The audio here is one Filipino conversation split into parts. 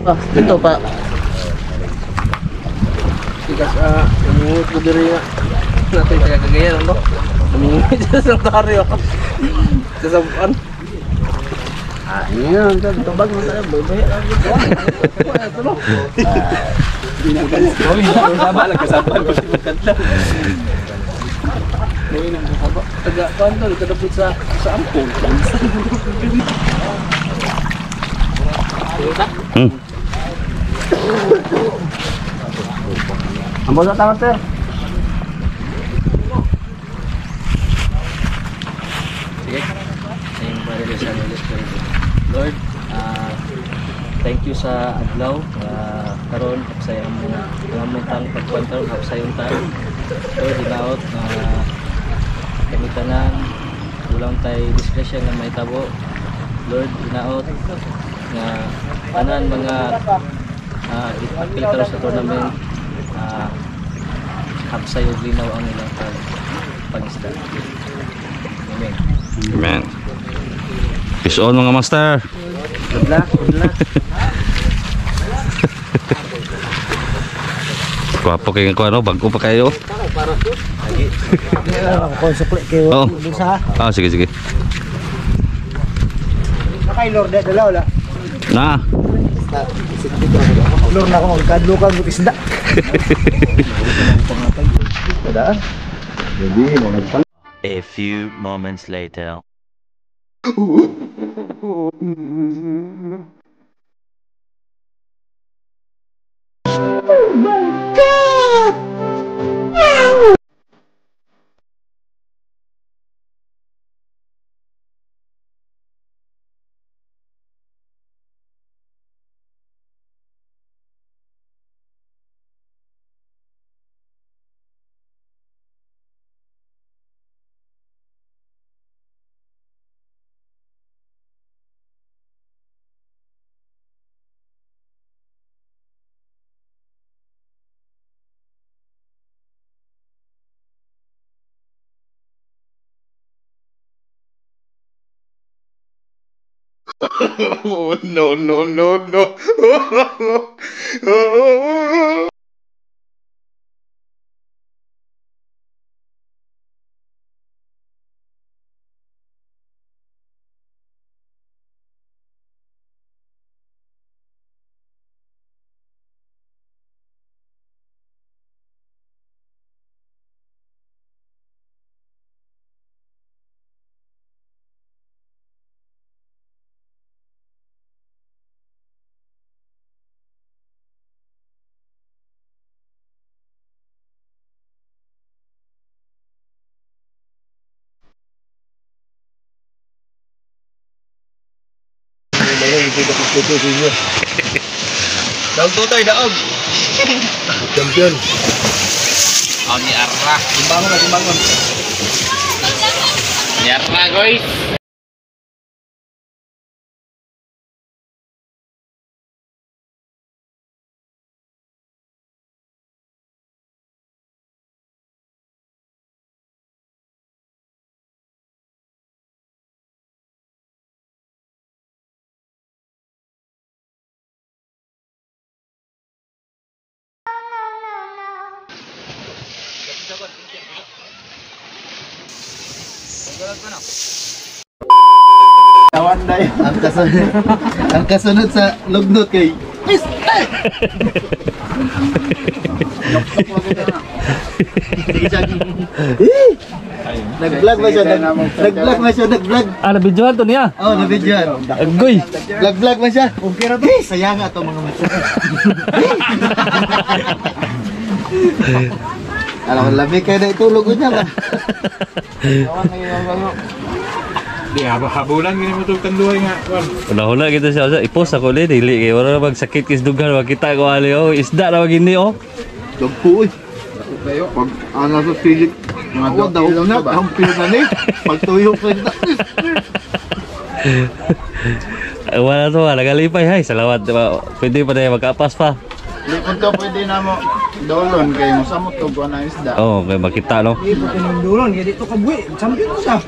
Ah, dito pa. Tigas, namingit ko diri nga. Natin taga Cagayan, ano? Namingit sa santuario. Sa sabuan. Yan, tubag mo tayo. Babaya lang dito. Ito no. Nagkasabal. Taga-kanto, kadapit sa ampon. Ambos na tama, sir. Sige. Lord, thank you sa adlaw. Karon sa mo ngamuntang pagkwantaw sa yung tayo. Lord, dinaot kami tanan ulang tay discretion na may tabo. Lord, dinaot nga tanan mga ipakita sa tournament habsay og linaw ang ilang pag-isda. Amen. Amen. Peace on mga master. Good luck, good luck. Kuwapo kayo ko ano, bago pa kayo. Lagi. Ako sukli kayo. Oo. Bulsa. Ah, sige sige. Nakay Lord dala wala. Na. Lord na ako magkadlukan ng isda. Ada. Jadi mau nagpal. A few moments later. Oh, no, no, no, no. Daog tutoy, daog. Champion. Oh, ni Arra. Timbangon na, timbangon. Ni Arra, guys. Kawan day. Ang kasunod sa lugnot kay nag-vlog ba siya? Nag-vlog ba siya? Nag-vlog. Ah, nabidyohan to niya. Oh, nabidyohan. Agoy. Vlog ba siya? Okay ra to. Sayang nga to mga matsa. Alam ko labi kayo na itulog ko niya ba? Di, habulan gini mo itong kanduhay nga. Hula-hula kita siya. Ipos ako ulit. Dili kayo. Wala na magsakit kisdugan. Makita ko ali. Oh, isda na magindi oh. Dagpo eh. Pag ano sa silik. Mga daw na. Ang pila ni. Pagtuyok sa isda. Wala to. Nagalipay. Hay, salawat. Pwede pa tayo magkapas pa. Di punto pwede na mo dolon kayo mo sa mo to na isda. Oo, kaya makita no. Ipo tinong dulon. Dito ka buwi. Champion mo siya.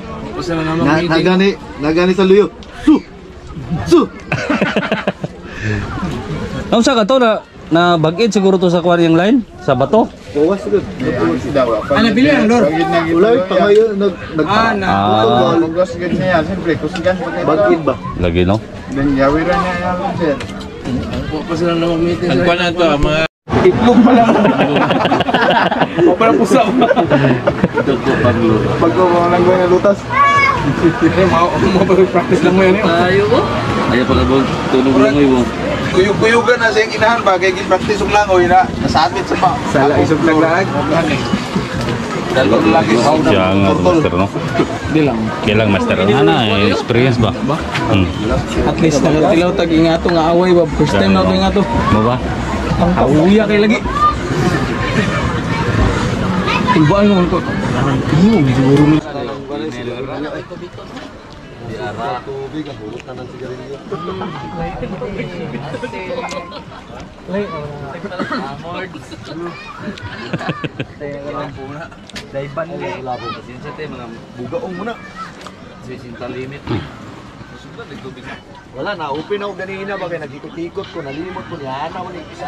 Nagani sa luyo. Su! Su! Nausa ka to na bagid siguro to sa aquarium line sa bato. Buwas gud. Ano pili ang lor? Ulay pangayo nag Bugas gud niya, siyempre kusigan pa kayo. bagid ba? Lagi no. Dan yawiran niya yan, sir. Ang kwan na to, mga Itlog pa lang. pala pusa. Pag ko lang gawin na lutas. Practice lang mo yan yun. Ayo ko. Ayo pa ka tunog lang mo. Kuyog-kuyugan na siyang inahan ba, kaya gin-practice yung langoy na nasabit sa pa. Sala isog laglaag. Dalo lagi sa una. Siya nga master no. Di lang. Kailang master ana experience ba? At least nagatilaw tag ingato nga away ba. First time na ito ingato. Mo ba? Ang kauya kay lagi. Timbaan mo ko. Iyo, siguro mo. Daiban ni. Wala po pasensya te mga bugaong muna. Sinta limit. Wala na, open ako ganina ba kaya nagikot-ikot ko, nalimot ko niya na ako ni isa.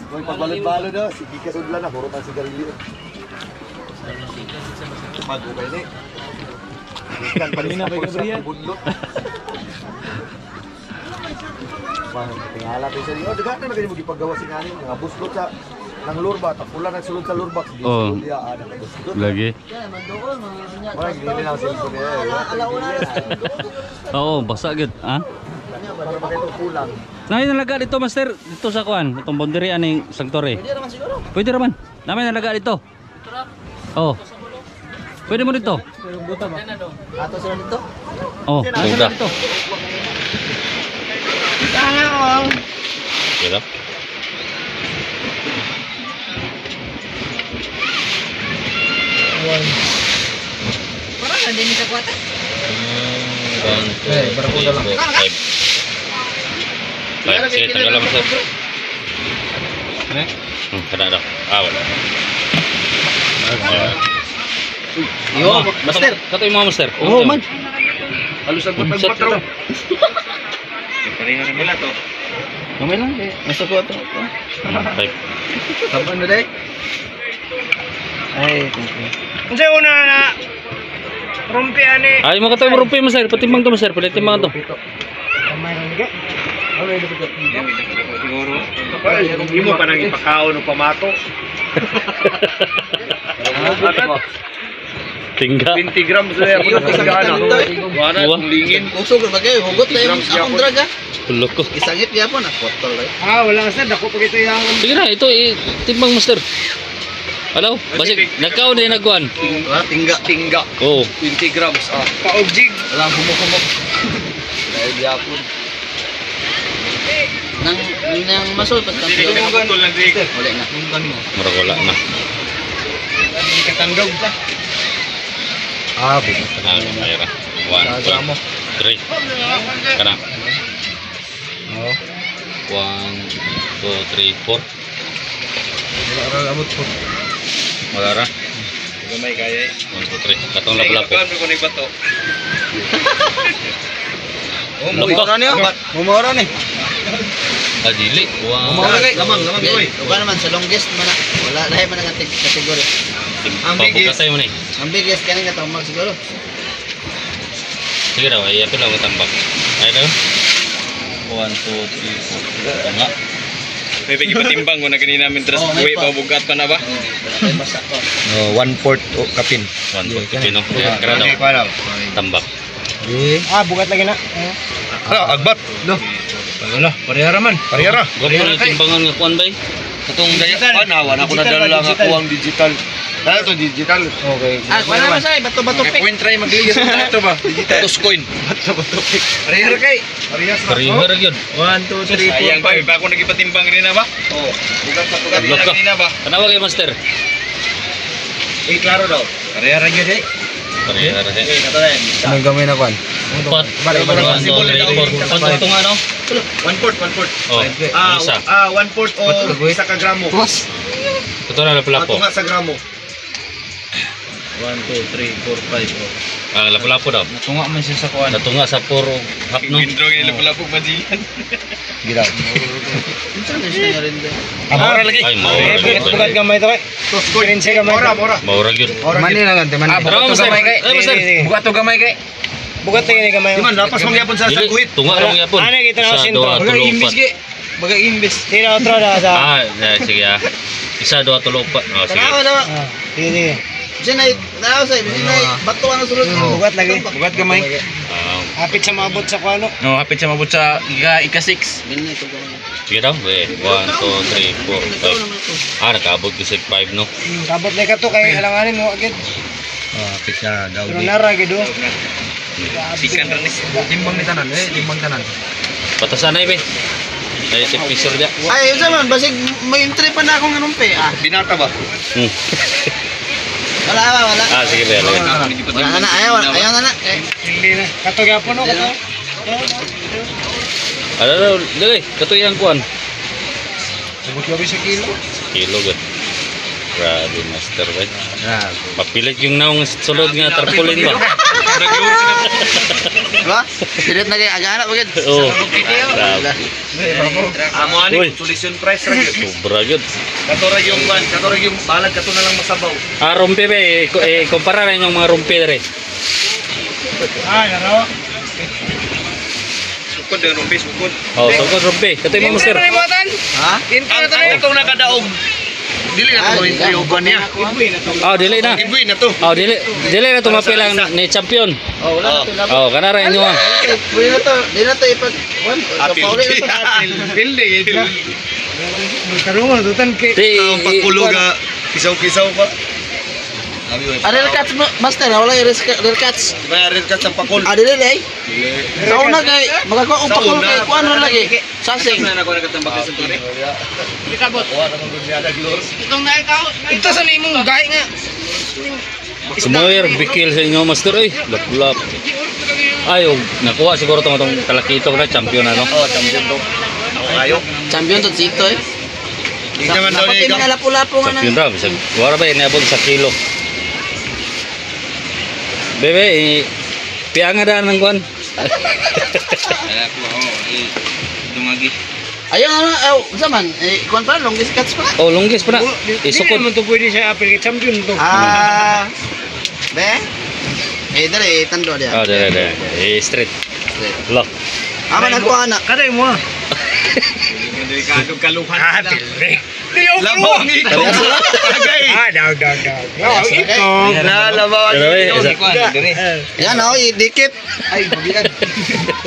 Kung pagbalot-balot na, sige kasudlan na, puro pa sigarilyo. Magubay ni. Ikan pa rin ako sa bundok. Tingala tayo sa iyo. Dagat na kayo magipagawa si nganin. Mga buslot sa ng lurba. Tapula nagsulod sa lurba. Oh. Lagi. Wala, hindi na ako silipon niya. Oo, basa gid, ha? Para makita kulang. Nay nalaga dito master, dito sa kuan, itong boundary aning sanctuary. Pwede raman siguro. Pwede raman. Namay nalaga dito. Oh. Pwede mo dito. Ato sila dito. Oh, sudah. Dito. Kira. Parang hindi ni kakwata. Barakuda lang. Baik, sige, tanggal lang master. Kada daw. Wala. Yo, master. Kato yung mga master. Oh, man. Halos ang patag-patraw. Pareha nila to. Kamay lang eh. Nasa ko ato. Baik. Kapan na dai? Ay, thank you. Kasi una na rumpi ani. Ay, mga tayo marumpi master. Patimbang to master. Patimbang to. Kamay lang ga. Away dito ko. Siguro. Hindi mo pa nang ipakaon o pamato. Tingga. 20 grams na yan. Wala, lingin. Usog ba kayo? Hugot na yung akong drug ha. Ulok ko. Isangit ya po na botol eh. Wala sa dako pa ito yang. Sige na, ito timbang master. Hello? Basig, nagkaon din nagkuhan. Tingga. Oo. 20 grams ah. Paogjig. Walang humok-humok. Dahil yapon. Nang masol pag Hindi ka putol ng dik. wala na. Murag wala na. Katandog pa. Bukas na lang. Ayra. 1, 2, 3. Kana. 1, 2, 3, 4. Wala abot po. Wala ra. Gamay kaya eh. 1, 2, 3. Katong lapo-lapo. Ikaw ko ni bato. Mumura niyo. Mumura ni. Dili. Wow. Lamang boy. Uga naman sa longest man na. Wala lahi man ang kategory. Ang biggest. Pagkatay mo ni. Ang biggest kaning katong siguro. Sige raw, ay ito lang ang tambak. Ay daw. 1, 2, 3, 4. Tama. May bigi patimbang ko na kanina namin tras buhay pa bugat pa na ba? Basta ko. 1/4 kapin. 1, 2, 3, no? Kara daw. Tambak. Bugat lagi na. Ano, agbat. No. Wala, parehara man. Parehara. Gwapo na timbangan nga kuan bay. Katong daya panawan ako nadala lang ako ang digital. Dahil to digital. Okay. Wala man say bato-bato Kaya pick. point try magligas na ito ba? Digital. Toscoin. Bato pick. Parehara kay. Parehas na. Parihar gyud. 1, 2, 3, 4, Sayang ba, iba ako nagipatimbang rin na ba? Oo. Bugat sa bugat Adlok ka. na ba? Kanawa kay master. Klaro daw. Parehara gyud eh. Parihar he. Anong gamay na kwan? 4. 1, 2, 3, 4. Pantutong ano? 1/4. Oh, isa. 1/4 o isa ka gramo. Ito na lapo-lapo. Patunga sa gramo. 1, 2, 3, 4, 5. Ah, lapu-lapu daw. Natunga man siya sa kuan. Natunga sa puro hapno. Indro kay lapu-lapu majilan. Gila. Mora lagi. Ay, maura. Bukat gamay to kay. Experience gamay. Mora. Maura gyud. Mani lang ante mani. Tara, Master. Master. Bukat to gamay kay. Bukat ni gamay. Di man lapas mangyapon sa Dili, sagwit. tunga lang yapon. Ano kita na Sa sentro? duha, tulo, upat. Baga imbis. Tira otro da sa. Sige ah. Isa, dua, tulo, upat. Oh, sige. Sige. Sinay, naaw say, sinay, bato ang sulod. Bukat lagi. Bukat gamay. Ah, Hapit sa maabot sa kuano. No, hapit sa maabot sa ika-6. sige daw. 1, 2, 3, 4, 5. Ah, nakaabot ko sa 5, no? Kabot na ka to kay alanganin mo agad. Hapit siya daw. Pero nara gid do. Sikan ranis. Timbang ni tanan, timbang tanan. Patasan na, ibe. Dahil si Pisor dia. Ay, unsa man basig may entry pa na akong anumpe. Binata ba? Hmm. Wala. Ah, sige ba. Wala na, ayaw na. Hindi na. Kato gyapon no kato. Ano, dali. Katuyang kuan. Subot gabi sa kilo. Kilo gud. Grabe, master, ba? Mapilit yung naong sulod nga tarpaulin ba? Diba? Pilit na kay agana bagid. Oo. Grabe. Amo Uy. ani solution price ra gyud. Sobra gud. Katora yung balag kato na lang masabaw. Ah, rumpi ba? Kumpara rin yung mga rumpi rin. Naro. Sukod ng rumpis, sukod. Oh, sugod rumpi. Katoy mo, master. Ha? Ang katong nakadaog. Dili na to yung uban niya. Oh, dili na. Ibuy na to. Oh, dili na tumapilang ni champion. Oh, wala na to. Oh, kanara inyo ah. Pwede na to. Di na to ipag... Wan, kapauli na to. Pilde. Karungan tutan kay. Ang pagkulo ga kisaw-kisaw pa. Real cuts mo, master, wala yung real cuts. Diba rin ka sa pakul. Dili eh. Sa una kay, magagawa ko pakul kay, kuan mo lagi. Sasing. Ito sa nimong gahi nga. Sumoyer bikil sa inyo, master. Ay, lap-lap. Ay, nakuha siguro itong kalakito na champion ano. Oh, champion to. Ayo. Champion to Chito eh. Di naman daw Dapat niya yung lapu-lapu nga Champion na. daw. Bisag, wala ba inabot sa kilo. Bebe, pianga daan ng kuan. Ayun ano, zaman, kuan pa, longest cuts pa. Oh, longgis pa na. Isukod. Mo to pwede siya apil kay champion to. Be? Dali, tando dia. Oh, dere. Straight. Lock. Ama nagkuha na. Kaday mo. Delikadong kaluhan. Pilde. Labong ikaw. Daw. Ikaw. Nalabaw. Yan oh, dikit. Ay, bagian.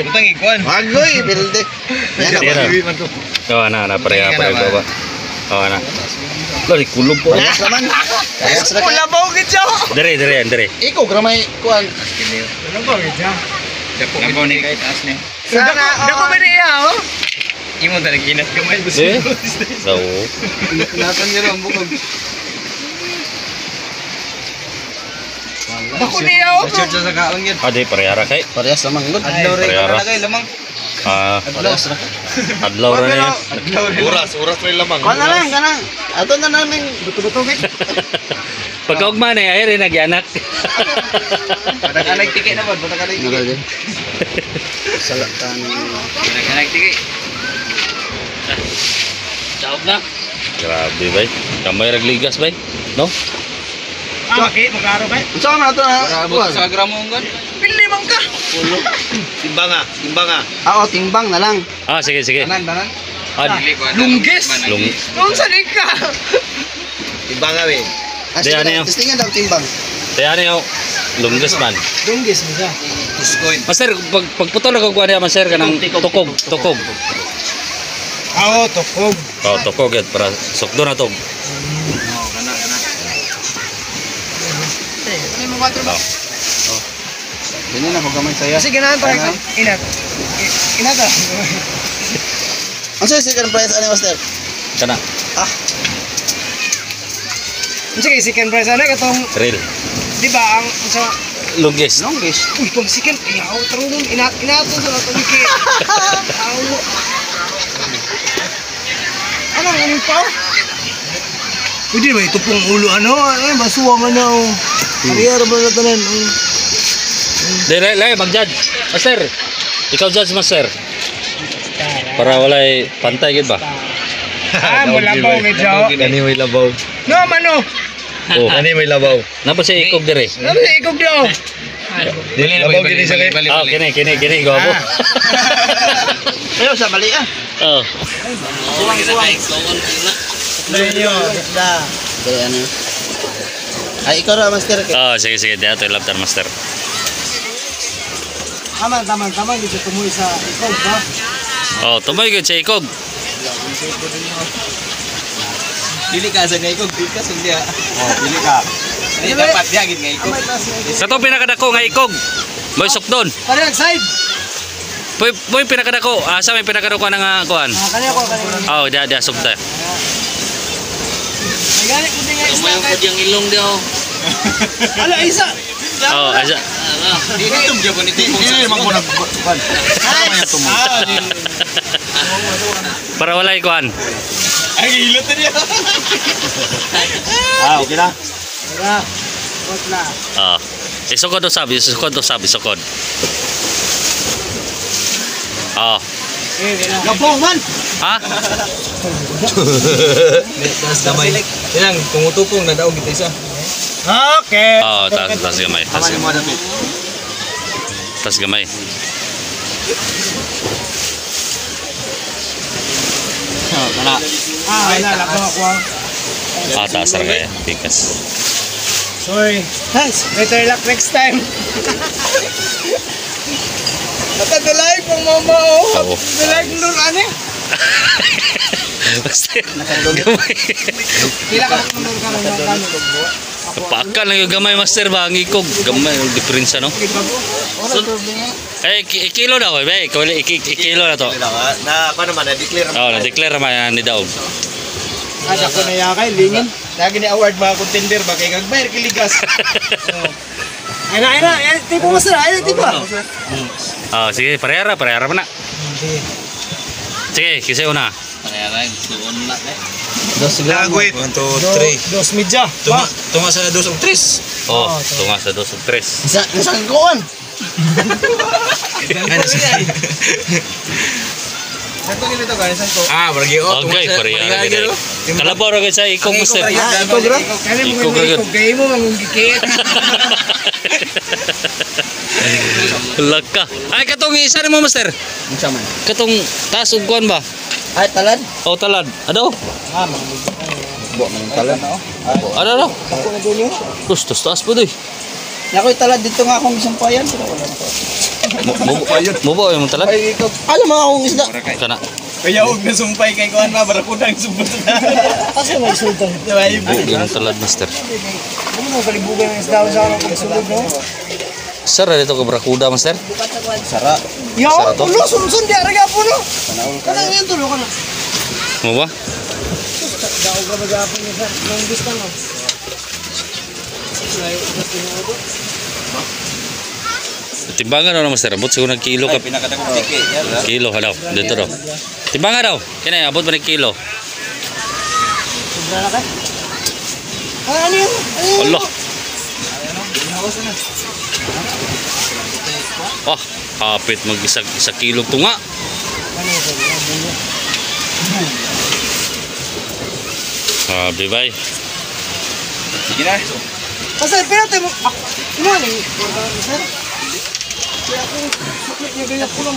Utang ikuan. Wagoy, bilde. Yan oh. Oh, ana pareha ba. Oh, ana. Lari kulub po. Ayos naman. Ayos na kaya. Labaw gid siya. Dere. Ikaw, gramay kuan. Labaw gid siya. Labaw ni kahit as ni. Dako ba niya oh? Imo talaga ginas gamay ba Eh? So, Nasan niyo ang bukog. Dako niya oh. Church sa kaang yun. ade pareha ra kay. Parehas naman gud. Pareha ra. lamang. Ah, Parehas na. adlaw ra niya. Oras rin lamang. Kuan na lang, kanang. Ato na namin buto-buto gid. Pagkaugma na ay rin nagyanak. Padakanay tiki na ba? Padakanay tiki. Salatan. Padakanay tiki. Saog na. Grabe bay. Kamay ragligas bay. No? Magkaro ba? Unsa man ato na? Kuan. gramong gan. Pilde man ka. Timbanga. Oo, timbang na lang. Ah, sige. Tanan. Lunggis. Nung sa ka. Timbanga we. Di, ano yun? Testingan daw timbang. Kaya ano yung longgas man. Lunggis mo siya. Puskoin. Master, pagputol na kagwa niya, master, ka ng tukog. Oo, tukog. Oh, tukog yan, para sukdo na to. Dili na ko gamay saya. Sige na tayo. Inat. Inata. Unsa second prize ani master? Kana, Sige, second prize ana katong real. di ba ang sa Longgas. Longest. uy kung second ayaw tarungon inato sa natong ki. Aw. Ano ang pa? Pwede ba ito pong ulo ano? Basuwa man na oh. Ariya ra ba na tanan? Dili, mag-judge. Master, ikaw judge, master. Para walay pantay gid ba? Mulabaw medyo. Kani may labaw. No, mano. Oh, Kani may labaw. napa si ikog dire. Ano ikog daw? Labaw gini siya kay. Ah, kini gabo. Ayo sa bali ah. Oh. Dito, da. Ay ikaw ra master. Oh, sige, dito labtar master. Tama, dito tumuy sa ikog ba? Oh, tumoy gid si ikog. Dili ka sa nga ikog, dili ka sundi ah. Oh, pili ka. Ay dapat dia gid nga ikog. Sa to pinakadako nga ikog. Moy sukdon. Pare side. Boy pinakadako. Asa may pinakadako nga kuan. Kanya ko. Oh, dia sukta. Nagani ko nga isda. Yung ilong daw. Ala isa. Oh, asa. Dili tum jabo ni tikong sa Hindi man ko nagkuan. Para walay kuan. Ay hilot niya. Okay na. Tara. Wala. Oh. Isukod to sabi. Oh. Gabong man. Ha? Das damay. Ilang tumutupong na daw kita isa. Okay. Oh, tas gamay. Tas gamay. Wala lako ako. Taas ra kaya. Pikas. Sorry. Guys, better luck next time. Nakadalay pang mama Oo. Dalay nun ani. Basta gamay. Pila ka nun ka lang kami. Pakan lang yung gamay master ba ang ikog. Gamay yung difference no. Eh kilo daw ba? Kilo na to. Na paano man na-declare Oh, na-declare man ni daw. Ada ko na yakay lingin. Lagi ni award mga contender ba kay gagbayar kiligas. Ay na, tipo mo sir, ay tipo. Oh, sige, parehara pa na. Sige, kisa una. Pangyayari, suon na eh. Wait. 1, 2, 3. Dos media. Tuma sa 2 o 3. Oh, tunga sa 2 o 3. Isang kuon. Sakto nito guys, sakto. Ah, bargi o. Okay, parehara gid. Kalabaw ra gid sa ikog master. Ikog ra. Kani mo ikog gay mo ang gikit. Laka. Ay katong isa ni mo master. Unsa man? Katong taas ug kuan ba? Ay talad. Oh, talad. Ado. Bo man talad. Ano? Ako na dunyo. Tus taas po doy. Nakoy talad dito nga akong isampayan pero wala pa. Mo ba yung talad? Ay ikog. Ano mga akong isda? Kana. Kaya og na sumpay kay kuan na barakudang subot na. Asa may sultan? Diba ibo. Yung talad master. Ano mo kalibugan ng isda sa akong sulod no? Sara dito ka brakuda master. Sara. Yo, Sarap to. ulo sunsun di araga po no. Kana yan tulo kana. Mo ba? Daog ka magapon ni sir. Nang gusto no. Timbangan daw na master. Abot siguro ng kilo ka. Pinakadakong tiki. Kilo daw. Dito daw. Timbangan daw. Kaya abot ba ng kilo? Sobra na ka. Ano yun? Allah. Wah, hapit mag-isa kilo tunga. Sabi ba? Sige na. Pasal, pinatay mo. Ano ano? Sir? Kaya ako, suklit niya ganyan ko lang.